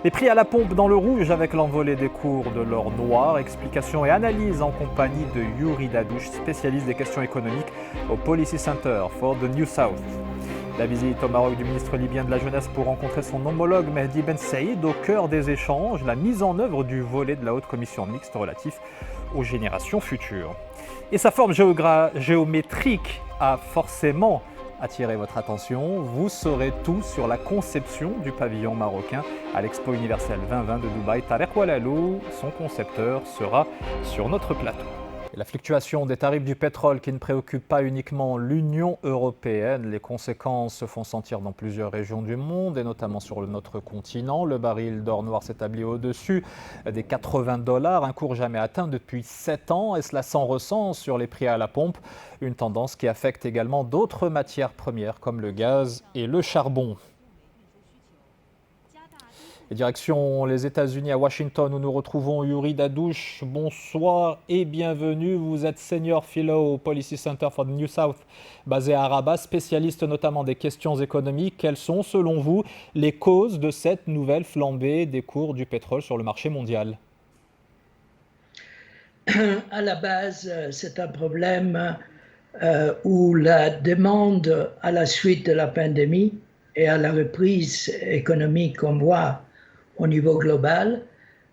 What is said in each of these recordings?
Les prix à la pompe dans le rouge avec l'envolée des cours de l'or noir. Explications et analyses en compagnie de Yuri Dadouche, spécialiste des questions économiques au Policy Center for the New South. La visite au Maroc du ministre libyen de la Jeunesse pour rencontrer son homologue Mehdi Ben Saïd au cœur des échanges, la mise en œuvre du volet de la haute commission mixte relatif aux générations futures. Et sa forme géométrique a forcément attiré votre attention. Vous saurez tout sur la conception du pavillon marocain à l'Expo universelle 2020 de Dubaï. Tarek Oualalou, son concepteur, sera sur notre plateau. Et la fluctuation des tarifs du pétrole qui ne préoccupe pas uniquement l'Union européenne. Les conséquences se font sentir dans plusieurs régions du monde et notamment sur notre continent. Le baril d'or noir s'établit au-dessus des $80, un cours jamais atteint depuis 7 ans et cela s'en ressent sur les prix à la pompe. Une tendance qui affecte également d'autres matières premières comme le gaz et le charbon. Et direction les États-Unis à Washington où nous retrouvons Yuri Dadouche. Bonsoir et bienvenue. Vous êtes Senior Fellow au Policy Center for the New South basé à Rabat, spécialiste notamment des questions économiques. Quelles sont selon vous les causes de cette nouvelle flambée des cours du pétrole sur le marché mondial? À la base, c'est un problème où la demande à la suite de la pandémie et à la reprise économique qu'on voit au niveau global,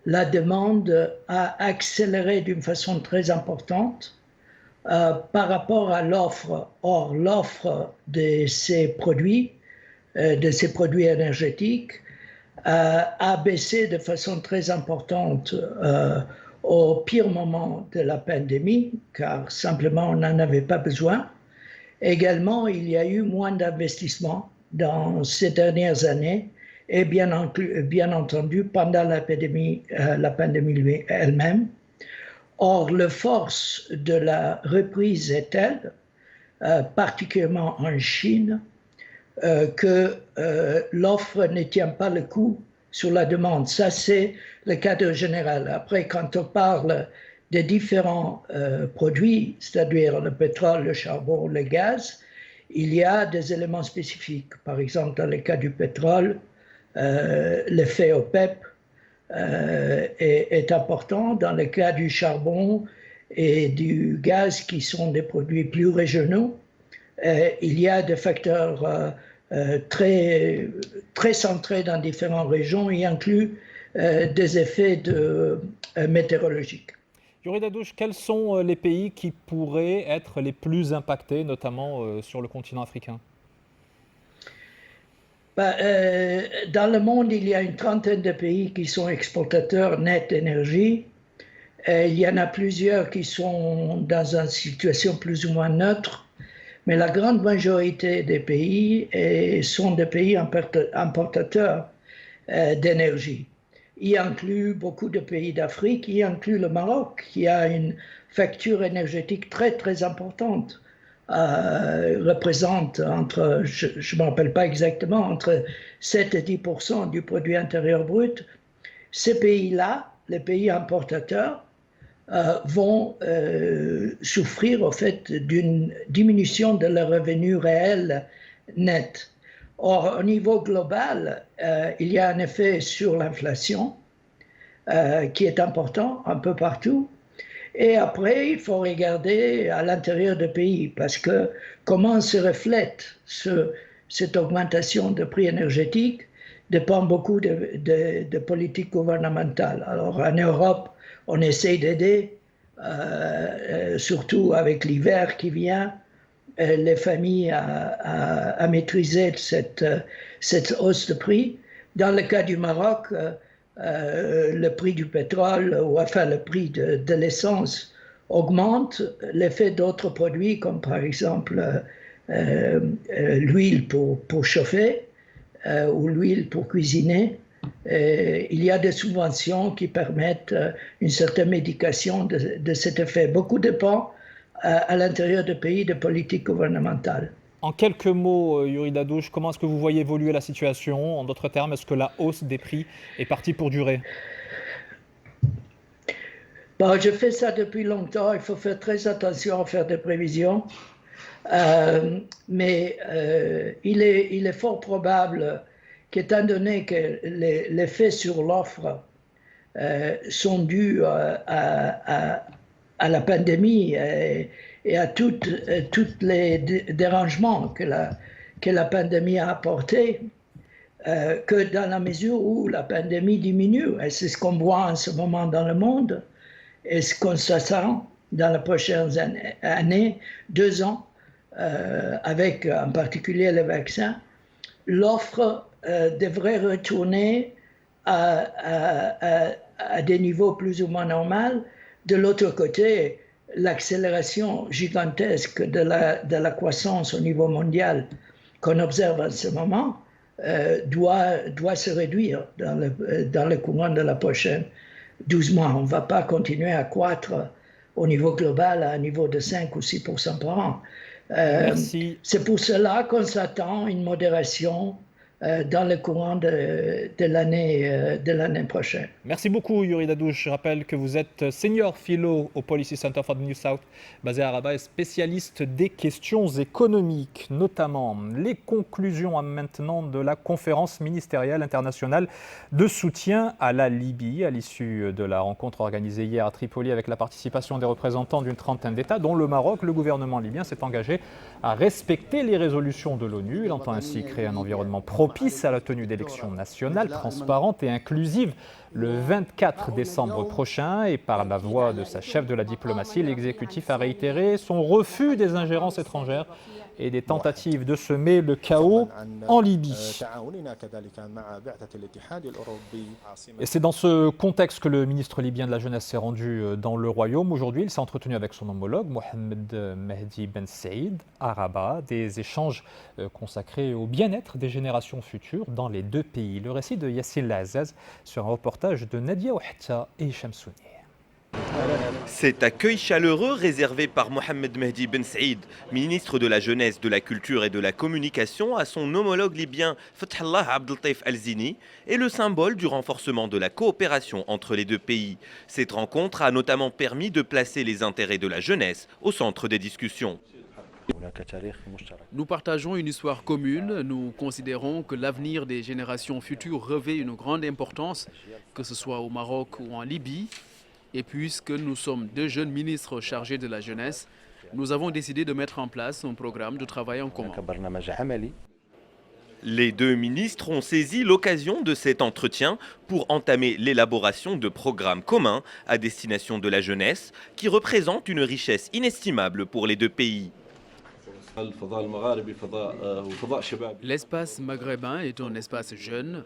la demande a accéléré d'une façon très importante par rapport à l'offre. Or, l'offre de ces produits énergétiques, a baissé de façon très importante au pire moment de la pandémie, car simplement on n'en avait pas besoin. Également, il y a eu moins d'investissements dans ces dernières années et bien entendu pendant la pandémie elle-même. Or, la force de la reprise est telle, particulièrement en Chine, que l'offre ne tient pas le coup sur la demande. Ça, c'est le cadre général. Après, quand on parle des différents produits, c'est-à-dire le pétrole, le charbon, le gaz, il y a des éléments spécifiques. Par exemple, dans le cas du pétrole, l'effet OPEP est important. Dans le cas du charbon et du gaz, qui sont des produits plus régionaux, il y a des facteurs très centrés dans différentes régions, y inclut des effets météorologiques. Yuri Dadouche, quels sont les pays qui pourraient être les plus impactés, notamment sur le continent africain? Dans le monde, il y a une trentaine de pays qui sont exportateurs nets d'énergie. Il y en a plusieurs qui sont dans une situation plus ou moins neutre, mais la grande majorité des pays sont des pays importateurs d'énergie. Il inclut beaucoup de pays d'Afrique, il inclut le Maroc, qui a une facture énergétique très, très importante. Représente entre, je ne me rappelle pas exactement, entre 7 et 10% du produit intérieur brut. Ces pays-là, les pays importateurs, vont souffrir au fait d'une diminution de leurs revenus réels nets. Or, au niveau global, il y a un effet sur l'inflation qui est important un peu partout. Et après, il faut regarder à l'intérieur du pays, parce que comment se reflète cette augmentation de prix énergétiques dépend beaucoup de politiques gouvernementales. Alors en Europe, on essaie d'aider, surtout avec l'hiver qui vient, les familles à maîtriser cette hausse de prix. Dans le cas du Maroc, le prix du pétrole, ou enfin le prix de l'essence augmente, l'effet d'autres produits comme par exemple l'huile pour chauffer ou l'huile pour cuisiner. Il y a des subventions qui permettent une certaine médication de cet effet. Beaucoup dépend à l'intérieur du pays de politiques gouvernementales. En quelques mots, Yuri Dadouche, comment est-ce que vous voyez évoluer la situation? En d'autres termes, est-ce que la hausse des prix est partie pour durer? Bon, je fais ça depuis longtemps, il faut faire très attention à faire des prévisions. Mais il est fort probable qu'étant donné que les faits sur l'offre sont dus à la pandémie et à tous les dérangements que la pandémie a apportés, que dans la mesure où la pandémie diminue, et c'est ce qu'on voit en ce moment dans le monde, et ce qu'on s'attend dans les prochaines années, 2 ans, avec en particulier les vaccins, l'offre devrait retourner à des niveaux plus ou moins normaux. De l'autre côté, l'accélération gigantesque de la croissance au niveau mondial qu'on observe en ce moment doit se réduire dans le courant de la prochaine 12 mois. On ne va pas continuer à croître au niveau global à un niveau de 5 ou 6% par an. Merci. C'est pour cela qu'on s'attend à une modération dans le courant de l'année prochaine. Merci beaucoup, Yuri Dadouche. Je rappelle que vous êtes senior philo au Policy Center for the New South, basé à Rabat, et spécialiste des questions économiques, notamment les conclusions maintenant de la conférence ministérielle internationale de soutien à la Libye, à l'issue de la rencontre organisée hier à Tripoli avec la participation des représentants d'une trentaine d'États, dont le Maroc. Le gouvernement libyen s'est engagé à respecter les résolutions de l'ONU. Il entend ainsi créer un environnement propice à la tenue d'élections nationales, transparentes et inclusives le 24 décembre prochain. Et par la voix de sa chef de la diplomatie, l'exécutif a réitéré son refus des ingérences étrangères et des tentatives de semer le chaos en Libye. Et c'est dans ce contexte que le ministre libyen de la Jeunesse s'est rendu dans le Royaume. Aujourd'hui, il s'est entretenu avec son homologue, Mohamed Mehdi Ben Saïd, à Rabat, des échanges consacrés au bien-être des générations futures dans les deux pays. Le récit de Yassine Laazaz sur un reportage de Nadia Ouhta et Hicham Souni. Cet accueil chaleureux réservé par Mohamed Mehdi Ben Saïd, ministre de la Jeunesse, de la Culture et de la Communication, à son homologue libyen Fathallah Abdeltaif Al-Zini, est le symbole du renforcement de la coopération entre les deux pays. Cette rencontre a notamment permis de placer les intérêts de la jeunesse au centre des discussions. Nous partageons une histoire commune. Nous considérons que l'avenir des générations futures revêt une grande importance, que ce soit au Maroc ou en Libye. Et puisque nous sommes deux jeunes ministres chargés de la jeunesse, nous avons décidé de mettre en place un programme de travail en commun. Les deux ministres ont saisi l'occasion de cet entretien pour entamer l'élaboration de programmes communs à destination de la jeunesse qui représentent une richesse inestimable pour les deux pays. L'espace maghrébin est un espace jeune,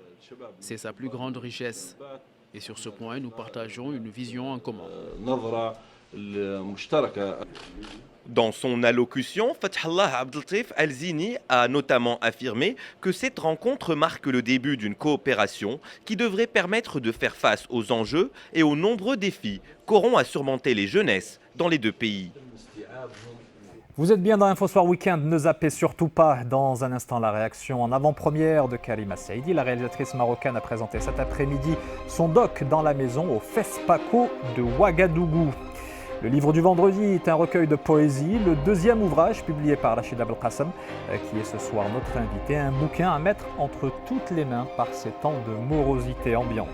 c'est sa plus grande richesse. Et sur ce point, nous partageons une vision en commun. Dans son allocution, Fathallah Abdeltaif Al-Zini a notamment affirmé que cette rencontre marque le début d'une coopération qui devrait permettre de faire face aux enjeux et aux nombreux défis qu'auront à surmonter les jeunesses dans les deux pays. Vous êtes bien dans InfoSoir Weekend, ne zappez surtout pas. Dans un instant, la réaction en avant-première de Karima Saïdi. La réalisatrice marocaine a présenté cet après-midi son doc dans la maison au FESPACO de Ouagadougou. Le livre du vendredi est un recueil de poésie, le deuxième ouvrage publié par Rachid Abdelkassem, qui est ce soir notre invité, un bouquin à mettre entre toutes les mains par ces temps de morosité ambiante.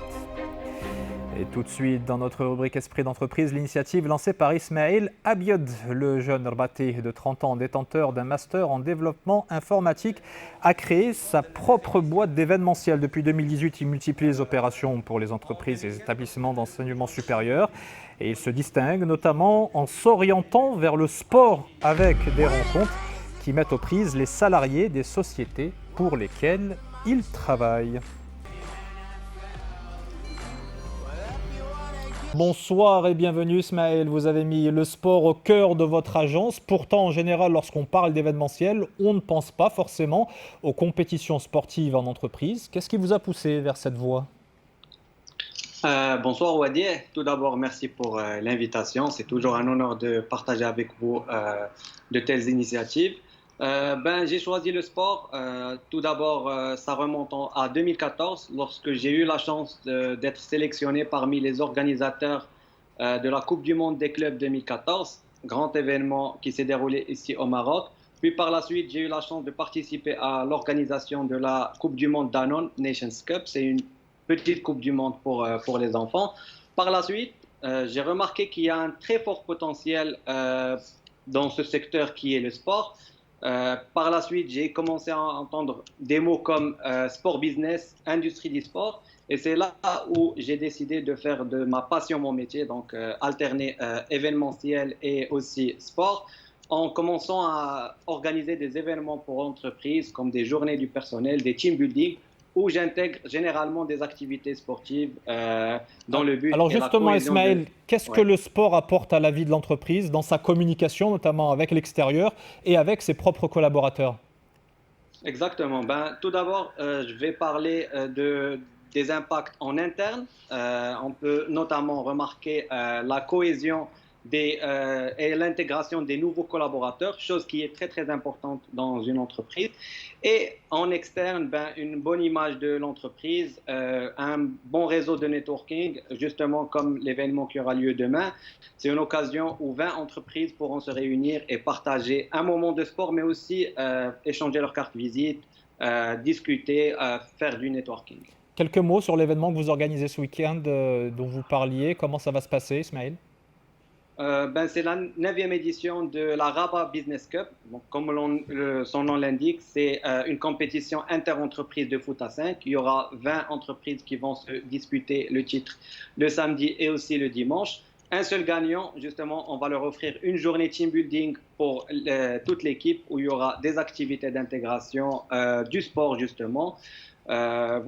Et tout de suite, dans notre rubrique Esprit d'entreprise, l'initiative lancée par Ismaël Abiod, le jeune rabaté de 30 ans, détenteur d'un master en développement informatique, a créé sa propre boîte d'événementiel. Depuis 2018, il multiplie les opérations pour les entreprises et les établissements d'enseignement supérieur. Et il se distingue notamment en s'orientant vers le sport avec des rencontres qui mettent aux prises les salariés des sociétés pour lesquelles il travaille. Bonsoir et bienvenue Ismaël, vous avez mis le sport au cœur de votre agence. Pourtant, en général, lorsqu'on parle d'événementiel, on ne pense pas forcément aux compétitions sportives en entreprise. Qu'est-ce qui vous a poussé vers cette voie ? Bonsoir Wadi, tout d'abord merci pour l'invitation, c'est toujours un honneur de partager avec vous de telles initiatives. J'ai choisi le sport, tout d'abord ça remonte à 2014 lorsque j'ai eu la chance d'être sélectionné parmi les organisateurs de la Coupe du Monde des clubs 2014, grand événement qui s'est déroulé ici au Maroc. Puis par la suite, j'ai eu la chance de participer à l'organisation de la Coupe du Monde Danone Nations Cup. C'est une petite Coupe du Monde pour les enfants. Par la suite, j'ai remarqué qu'il y a un très fort potentiel dans ce secteur qui est le sport. Par la suite, j'ai commencé à entendre des mots comme sport business, industrie du sport. Et c'est là où j'ai décidé de faire de ma passion mon métier, donc alterner événementiel et aussi sport, en commençant à organiser des événements pour entreprises comme des journées du personnel, des team building, où j'intègre généralement des activités sportives dans le but. Alors justement, Ismaël, qu'est-ce que le sport apporte à la vie de l'entreprise dans sa communication, notamment avec l'extérieur et avec ses propres collaborateurs? Exactement. Tout d'abord, je vais parler des impacts en interne. On peut notamment remarquer la cohésion et l'intégration des nouveaux collaborateurs, chose qui est très très importante dans une entreprise. Et en externe, une bonne image de l'entreprise, un bon réseau de networking, justement comme l'événement qui aura lieu demain. C'est une occasion où 20 entreprises pourront se réunir et partager un moment de sport, mais aussi échanger leurs cartes visite, discuter, faire du networking. Quelques mots sur l'événement que vous organisez ce week-end dont vous parliez. Comment ça va se passer, Ismaël? C'est la 9e édition de la Rabat Business Cup. Donc, comme son nom l'indique, c'est une compétition inter-entreprise de foot à 5. Il y aura 20 entreprises qui vont se disputer le titre le samedi et aussi le dimanche. Un seul gagnant, justement, on va leur offrir une journée team building pour toute l'équipe où il y aura des activités d'intégration, du sport justement. En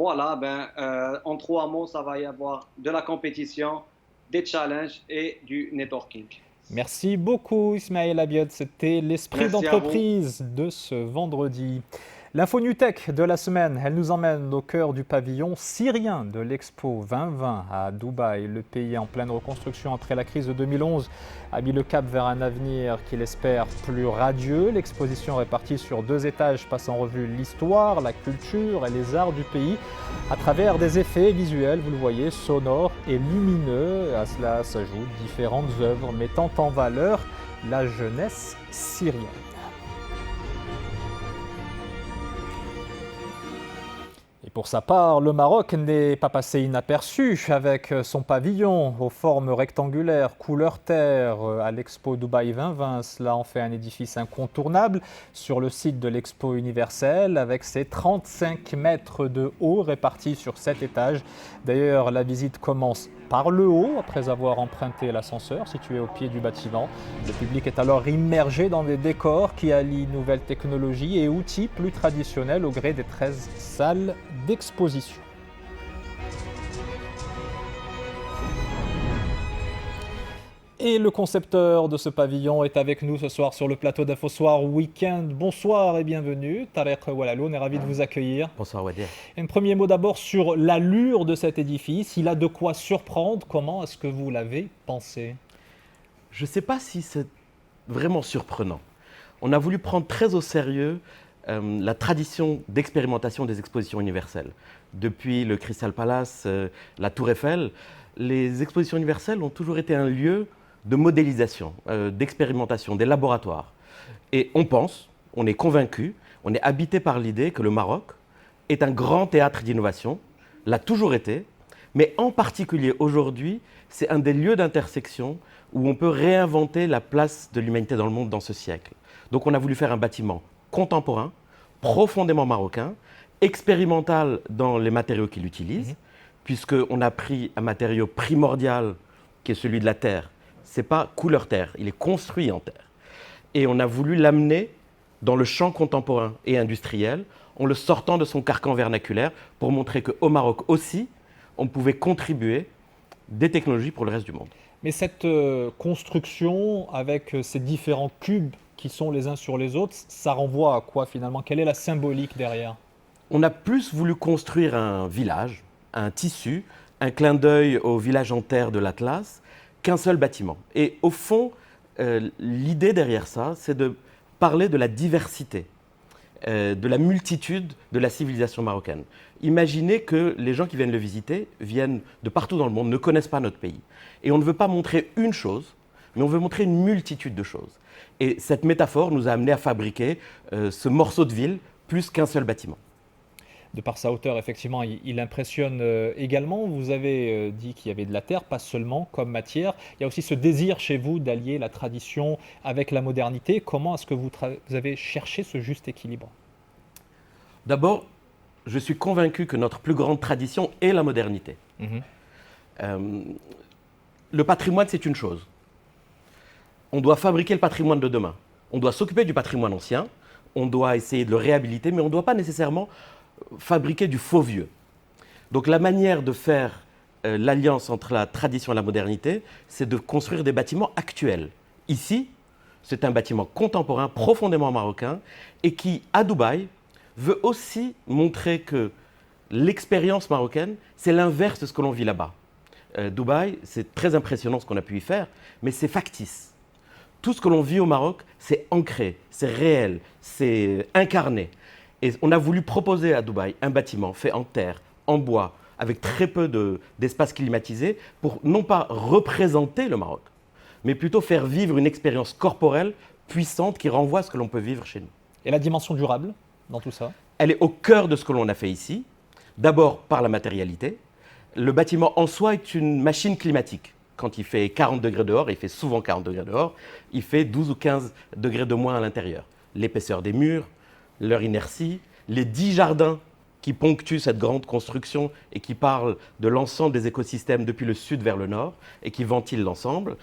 3 mots, ça va y avoir de la compétition, des challenges et du networking. Merci beaucoup Ismaël Abiod, c'était l'esprit d'entreprise de ce vendredi. L'info NewTech de la semaine, elle nous emmène au cœur du pavillon syrien de l'Expo 2020 à Dubaï. Le pays en pleine reconstruction après la crise de 2011 a mis le cap vers un avenir qu'il espère plus radieux. L'exposition répartie sur 2 étages passe en revue l'histoire, la culture et les arts du pays à travers des effets visuels, vous le voyez, sonores et lumineux. À cela s'ajoutent différentes œuvres mettant en valeur la jeunesse syrienne. Pour sa part, le Maroc n'est pas passé inaperçu avec son pavillon aux formes rectangulaires, couleur terre à l'Expo Dubaï 2020. Cela en fait un édifice incontournable sur le site de l'Expo universelle avec ses 35 mètres de haut répartis sur 7 étages. D'ailleurs, la visite commence par le haut après avoir emprunté l'ascenseur situé au pied du bâtiment. Le public est alors immergé dans des décors qui allient nouvelles technologies et outils plus traditionnels au gré des 13 salles d'exposition. Et le concepteur de ce pavillon est avec nous ce soir sur le plateau d'InfoSoir Week-end. Bonsoir et bienvenue. Tarek Oualalou, on est ravi de vous accueillir. Bonsoir Wadir. Un premier mot d'abord sur l'allure de cet édifice. Il a de quoi surprendre. Comment est-ce que vous l'avez pensé? Je ne sais pas si c'est vraiment surprenant. On a voulu prendre très au sérieux la tradition d'expérimentation des expositions universelles. Depuis le Crystal Palace, la Tour Eiffel, les expositions universelles ont toujours été un lieu de modélisation, d'expérimentation, des laboratoires. Et on est convaincu, on est habité par l'idée que le Maroc est un grand théâtre d'innovation, l'a toujours été, mais en particulier aujourd'hui, c'est un des lieux d'intersection où on peut réinventer la place de l'humanité dans le monde dans ce siècle. Donc on a voulu faire un bâtiment contemporain, profondément marocain, expérimental dans les matériaux qu'il utilise, puisqu'on a pris un matériau primordial qui est celui de la terre. Ce n'est pas couleur terre, il est construit en terre. Et on a voulu l'amener dans le champ contemporain et industriel en le sortant de son carcan vernaculaire pour montrer qu'au Maroc aussi, on pouvait contribuer des technologies pour le reste du monde. Mais cette construction avec ces différents cubes qui sont les uns sur les autres, ça renvoie à quoi finalement? Quelle est la symbolique derrière? On a plus voulu construire un village, un tissu, un clin d'œil au village en terre de l'Atlas, qu'un seul bâtiment. Et au fond, l'idée derrière ça, c'est de parler de la diversité, de la multitude de la civilisation marocaine. Imaginez que les gens qui viennent le visiter viennent de partout dans le monde, ne connaissent pas notre pays. Et on ne veut pas montrer une chose, mais on veut montrer une multitude de choses. Et cette métaphore nous a amené à fabriquer ce morceau de ville plus qu'un seul bâtiment. De par sa hauteur, effectivement, il impressionne également. Vous avez dit qu'il y avait de la terre, pas seulement comme matière. Il y a aussi ce désir chez vous d'allier la tradition avec la modernité. Comment est-ce que vous avez cherché ce juste équilibre? D'abord, je suis convaincu que notre plus grande tradition est la modernité. Le patrimoine, c'est une chose. On doit fabriquer le patrimoine de demain. On doit s'occuper du patrimoine ancien. On doit essayer de le réhabiliter, mais on ne doit pas nécessairement fabriquer du faux vieux. Donc la manière de faire l'alliance entre la tradition et la modernité, c'est de construire des bâtiments actuels. Ici, c'est un bâtiment contemporain, profondément marocain, et qui, à Dubaï, veut aussi montrer que l'expérience marocaine, c'est l'inverse de ce que l'on vit là-bas. Dubaï, c'est très impressionnant ce qu'on a pu y faire, mais c'est factice. Tout ce que l'on vit au Maroc, c'est ancré, c'est réel, c'est incarné. Et on a voulu proposer à Dubaï un bâtiment fait en terre, en bois, avec très peu d'espace climatisé, pour non pas représenter le Maroc, mais plutôt faire vivre une expérience corporelle puissante qui renvoie à ce que l'on peut vivre chez nous. Et la dimension durable dans tout ça? Elle est au cœur de ce que l'on a fait ici, d'abord par la matérialité. Le bâtiment en soi est une machine climatique. Quand il fait 40 degrés dehors, et il fait souvent 40 degrés dehors, il fait 12 ou 15 degrés de moins à l'intérieur. L'épaisseur des murs, leur inertie, les 10 jardins qui ponctuent cette grande construction et qui parlent de l'ensemble des écosystèmes depuis le sud vers le nord et qui ventilent l'ensemble,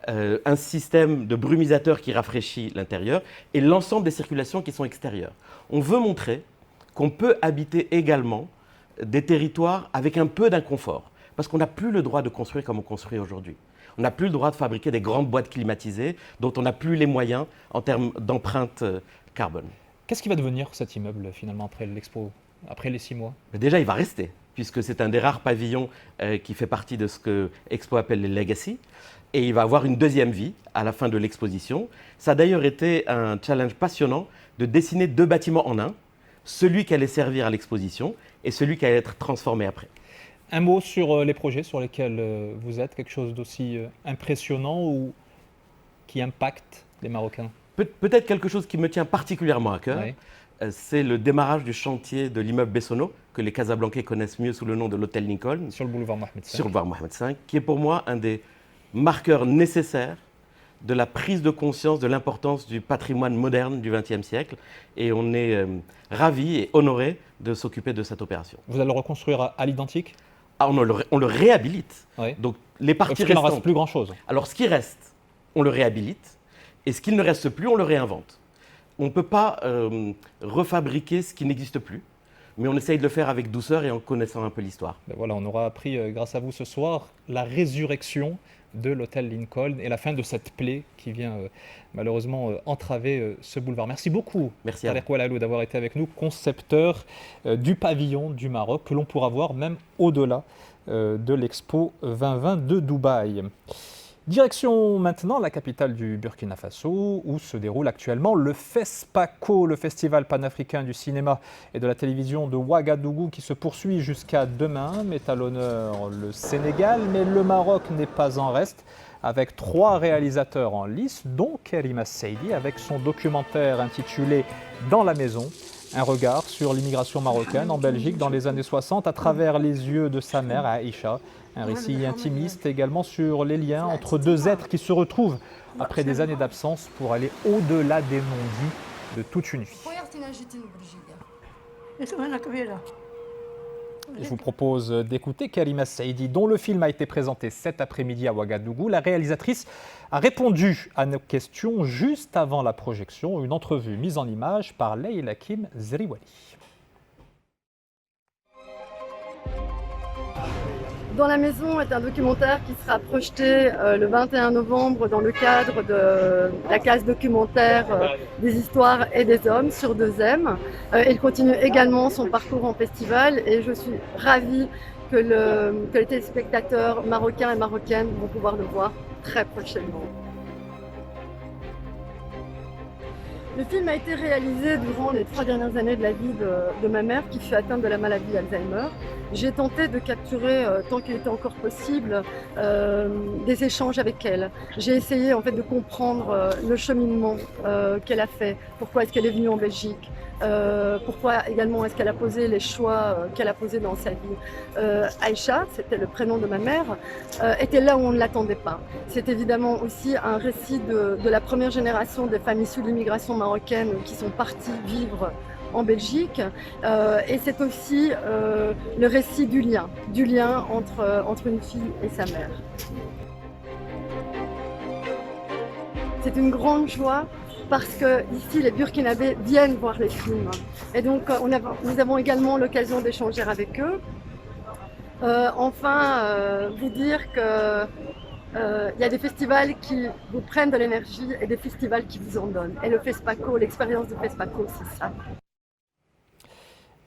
un système de brumisateur qui rafraîchit l'intérieur et l'ensemble des circulations qui sont extérieures. On veut montrer qu'on peut habiter également des territoires avec un peu d'inconfort. Parce qu'on n'a plus le droit de construire comme on construit aujourd'hui. On n'a plus le droit de fabriquer des grandes boîtes climatisées dont on n'a plus les moyens en termes d'empreinte carbone. Qu'est-ce qui va devenir cet immeuble finalement après l'Expo, après les 6 mois? Mais déjà, il va rester, puisque c'est un des rares pavillons qui fait partie de ce que Expo appelle les legacy. Et il va avoir une deuxième vie à la fin de l'exposition. Ça a d'ailleurs été un challenge passionnant de dessiner 2 bâtiments en un, celui qui allait servir à l'exposition et celui qui allait être transformé après. Un mot sur les projets sur lesquels vous êtes, quelque chose d'aussi impressionnant ou qui impacte les Marocains? Peut-être quelque chose qui me tient particulièrement à cœur, Oui. C'est le démarrage du chantier de l'immeuble Bessonneau, que les Casablancais connaissent mieux sous le nom de l'hôtel Lincoln, Sur le boulevard Mohamed V. sur le boulevard Mohamed V, qui est pour moi un des marqueurs nécessaires de la prise de conscience de l'importance du patrimoine moderne du XXe siècle. Et on est ravis et honorés de s'occuper de cette opération. Vous allez le reconstruire à l'identique? Ah, on le réhabilite. Oui. Donc les parties Parce qu'il n'en reste restantes. plus grand-chose. Alors ce qui reste, on le réhabilite. Et ce qui ne reste plus, on le réinvente. On ne peut pas refabriquer ce qui n'existe plus. Mais on essaye de le faire avec douceur et en connaissant un peu l'histoire. Ben voilà, on aura appris grâce à vous ce soir la résurrection de l'hôtel Lincoln et la fin de cette plaie qui vient malheureusement entraver ce boulevard. Merci beaucoup, Merci à Tariq Oualalou, d'avoir été avec nous, concepteur du pavillon du Maroc, que l'on pourra voir même au-delà de l'Expo 2020 de Dubaï. Direction maintenant la capitale du Burkina Faso, où se déroule actuellement le FESPACO, le Festival panafricain du cinéma et de la télévision de Ouagadougou, qui se poursuit jusqu'à demain, met à l'honneur le Sénégal, mais le Maroc n'est pas en reste, avec 3 réalisateurs en lice, dont Karima Saidi, avec son documentaire intitulé « Dans la maison », un regard sur l'immigration marocaine en Belgique dans les années 60 à travers les yeux de sa mère, Aïcha. Un récit intimiste également sur les liens entre 2 êtres qui se retrouvent après des années d'absence pour aller au-delà des non-dits de toute une vie. Je vous propose d'écouter Karima Saidi, dont le film a été présenté cet après-midi à Ouagadougou. La réalisatrice a répondu à nos questions juste avant la projection, une entrevue mise en image par Leïla Kim Zeriwali. Dans la maison est un documentaire qui sera projeté le 21 novembre dans le cadre de la case documentaire des histoires et des hommes sur 2M. Il continue également son parcours en festival et je suis ravie que les téléspectateurs marocains et marocaines vont pouvoir le voir très prochainement. Le film a été réalisé durant les 3 dernières années de la vie de ma mère qui fut atteinte de la maladie d'Alzheimer. J'ai tenté de capturer, tant qu'il était encore possible, des échanges avec elle. J'ai essayé en fait de comprendre le cheminement qu'elle a fait, pourquoi est-ce qu'elle est venue en Belgique, pourquoi également est-ce qu'elle a posé les choix qu'elle a posés dans sa vie. Aïcha, c'était le prénom de ma mère, était là où on ne l'attendait pas. C'est évidemment aussi un récit de la première génération des femmes issues de l'immigration marocaine qui sont parties vivre en Belgique, et c'est aussi le récit du lien entre une fille et sa mère. C'est une grande joie parce que ici les Burkinabés viennent voir les films et donc nous avons également l'occasion d'échanger avec eux. Vous dire que il y a des festivals qui vous prennent de l'énergie et des festivals qui vous en donnent. Et le FESPACO, l'expérience du FESPACO, c'est ça.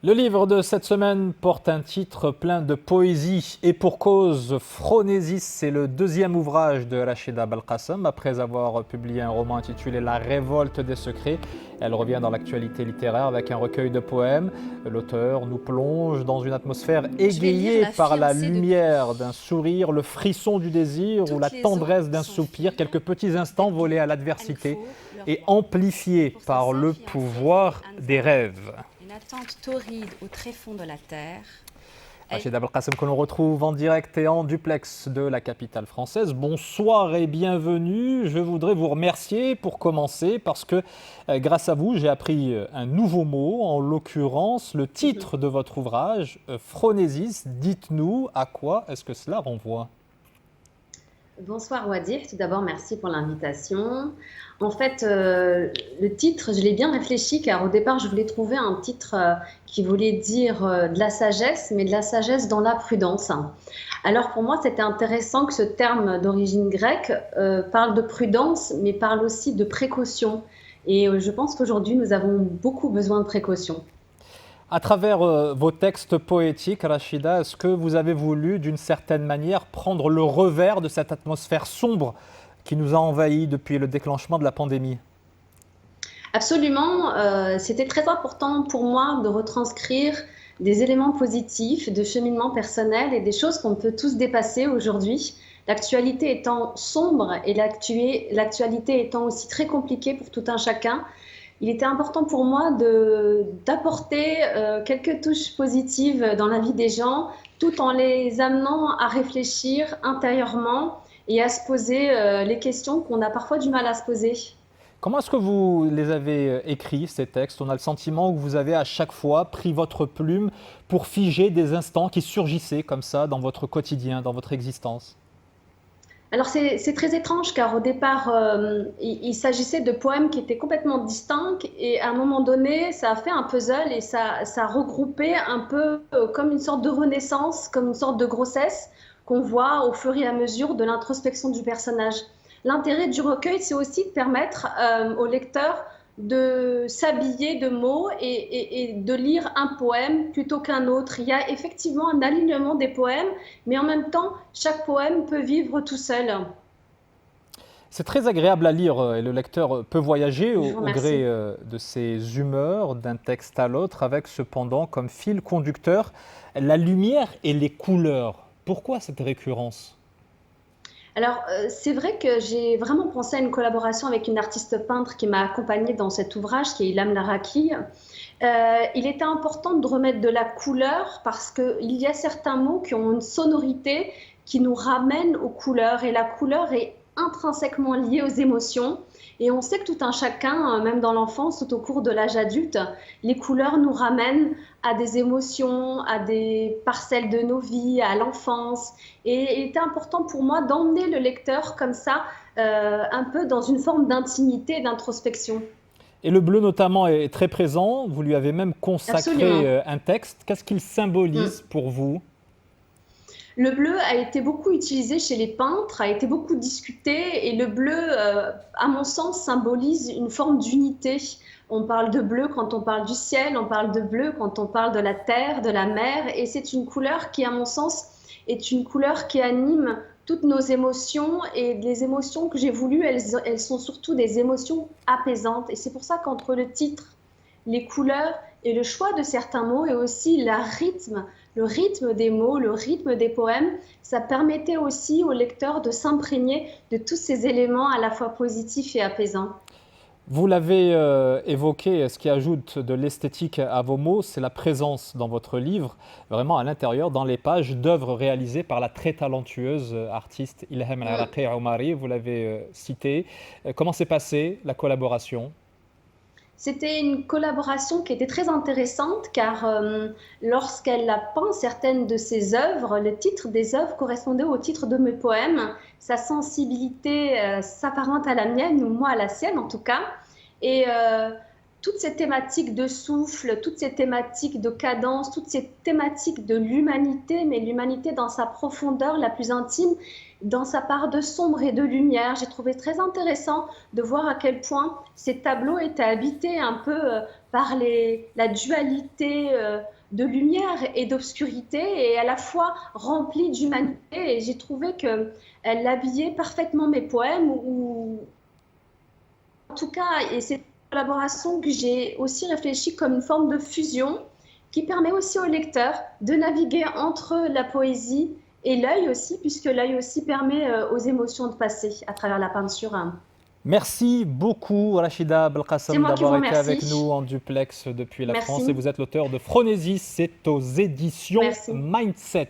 Le livre de cette semaine porte un titre plein de poésie et pour cause, Phronésis, c'est le deuxième ouvrage de Rachida Belkacem. Après avoir publié un roman intitulé La révolte des secrets, elle revient dans l'actualité littéraire avec un recueil de poèmes. L'auteur nous plonge dans une atmosphère égayée par la lumière d'un sourire, le frisson du désir ou la tendresse d'un soupir, quelques petits instants volés à l'adversité et amplifiés par le pouvoir des rêves. Une attente torride au tréfonds de la terre. Rachida Belkacem que l'on retrouve en direct et en duplex de la capitale française. Bonsoir et bienvenue. Je voudrais vous remercier pour commencer parce que grâce à vous, j'ai appris un nouveau mot, en l'occurrence le titre de votre ouvrage, Phronésis. Dites-nous à quoi est-ce que cela renvoie? Bonsoir Wadih, tout d'abord merci pour l'invitation. En fait, le titre, je l'ai bien réfléchi car au départ je voulais trouver un titre qui voulait dire de la sagesse, mais de la sagesse dans la prudence. Alors pour moi c'était intéressant que ce terme d'origine grecque parle de prudence, mais parle aussi de précaution. Et je pense qu'aujourd'hui nous avons beaucoup besoin de précaution. À travers vos textes poétiques, Rachida, est-ce que vous avez voulu, d'une certaine manière, prendre le revers de cette atmosphère sombre qui nous a envahis depuis le déclenchement de la pandémie? Absolument. C'était très important pour moi de retranscrire des éléments positifs, de cheminement personnel et des choses qu'on peut tous dépasser aujourd'hui. L'actualité étant sombre et l'actualité étant aussi très compliquée pour tout un chacun, il était important pour moi d'apporter quelques touches positives dans la vie des gens, tout en les amenant à réfléchir intérieurement et à se poser les questions qu'on a parfois du mal à se poser. Comment est-ce que vous les avez écrits, ces textes? On a le sentiment que vous avez à chaque fois pris votre plume pour figer des instants qui surgissaient comme ça dans votre quotidien, dans votre existence. Alors c'est très étrange car au départ, il s'agissait de poèmes qui étaient complètement distincts et à un moment donné, ça a fait un puzzle et ça a regroupé un peu comme une sorte de renaissance, comme une sorte de grossesse qu'on voit au fur et à mesure de l'introspection du personnage. L'intérêt du recueil, c'est aussi de permettre au lecteur de s'habiller de mots et de lire un poème plutôt qu'un autre. Il y a effectivement un alignement des poèmes, mais en même temps, chaque poème peut vivre tout seul. C'est très agréable à lire et le lecteur peut voyager au gré de ses humeurs d'un texte à l'autre avec cependant comme fil conducteur la lumière et les couleurs. Pourquoi cette récurrence ? Alors, c'est vrai que j'ai vraiment pensé à une collaboration avec une artiste peintre qui m'a accompagnée dans cet ouvrage, qui est Ilham Laraki. Il était important de remettre de la couleur parce qu'il y a certains mots qui ont une sonorité qui nous ramène aux couleurs. Et la couleur est intrinsèquement liée aux émotions. Et on sait que tout un chacun, même dans l'enfance, tout au cours de l'âge adulte, les couleurs nous ramènent à des émotions, à des parcelles de nos vies, à l'enfance. Et il était important pour moi d'emmener le lecteur comme ça, un peu dans une forme d'intimité, d'introspection. Et le bleu notamment est très présent, vous lui avez même consacré un texte. Qu'est-ce qu'il symbolise pour vous ? Le bleu a été beaucoup utilisé chez les peintres, a été beaucoup discuté et le bleu, à mon sens, symbolise une forme d'unité. On parle de bleu quand on parle du ciel, on parle de bleu quand on parle de la terre, de la mer et c'est une couleur qui, à mon sens, est une couleur qui anime toutes nos émotions et les émotions que j'ai voulues, elles sont surtout des émotions apaisantes et c'est pour ça qu'entre le titre, les couleurs et le choix de certains mots et aussi le rythme le rythme des mots, le rythme des poèmes, ça permettait aussi au lecteur de s'imprégner de tous ces éléments à la fois positifs et apaisants. Vous l'avez évoqué, ce qui ajoute de l'esthétique à vos mots, c'est la présence dans votre livre, vraiment à l'intérieur, dans les pages, d'œuvres réalisées par la très talentueuse artiste Ilham El Araqi Omari. Vous l'avez cité. Comment s'est passée la collaboration ? C'était une collaboration qui était très intéressante car lorsqu'elle a peint certaines de ses œuvres, le titre des œuvres correspondait au titre de mes poèmes. Sa sensibilité s'apparente à la mienne ou moi à la sienne en tout cas. Et toutes ces thématiques de souffle, toutes ces thématiques de cadence, toutes ces thématiques de l'humanité, mais l'humanité dans sa profondeur la plus intime, dans sa part de sombre et de lumière. J'ai trouvé très intéressant de voir à quel point ces tableaux étaient habités un peu par la dualité de lumière et d'obscurité et à la fois remplis d'humanité. Et j'ai trouvé qu'elle habillait parfaitement mes poèmes ou en tout cas, et c'est une collaboration que j'ai aussi réfléchi comme une forme de fusion qui permet aussi au lecteur de naviguer entre la poésie et l'œil aussi, puisque l'œil aussi permet aux émotions de passer à travers la peinture. Merci beaucoup Rachida Belkacem d'avoir été avec remercie. nous en duplex depuis la Merci. France. Et vous êtes l'auteur de Phronésis, c'est aux éditions Merci. Mindset.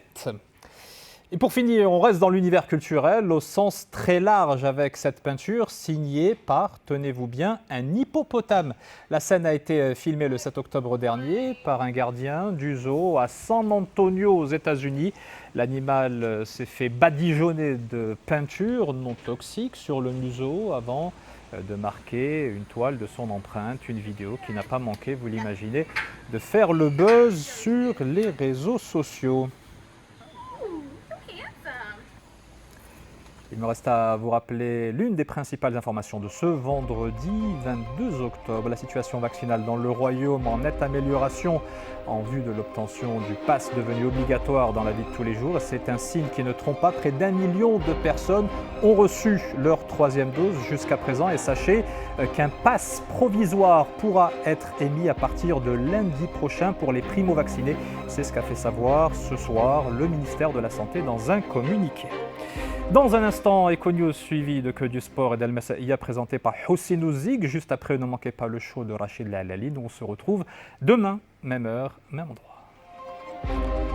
Et pour finir, on reste dans l'univers culturel au sens très large avec cette peinture signée par, tenez-vous bien, un hippopotame. La scène a été filmée le 7 octobre dernier par un gardien du zoo à San Antonio aux États-Unis. L'animal s'est fait badigeonner de peinture non toxique sur le museau avant de marquer une toile de son empreinte, une vidéo qui n'a pas manqué, vous l'imaginez, de faire le buzz sur les réseaux sociaux. Il me reste à vous rappeler l'une des principales informations de ce vendredi 22 octobre. La situation vaccinale dans le Royaume en nette amélioration en vue de l'obtention du pass devenu obligatoire dans la vie de tous les jours. C'est un signe qui ne trompe pas. Près d'1 million de personnes ont reçu leur 3e dose jusqu'à présent. Et sachez qu'un pass provisoire pourra être émis à partir de lundi prochain pour les primo-vaccinés. C'est ce qu'a fait savoir ce soir le ministère de la Santé dans un communiqué. Dans un instant, Econews suivi de Que du sport et d'Al Masaïa présenté par Houssine Ouzig. Juste après, ne manquez pas le show de Rachid Lalali. On se retrouve demain, même heure, même endroit.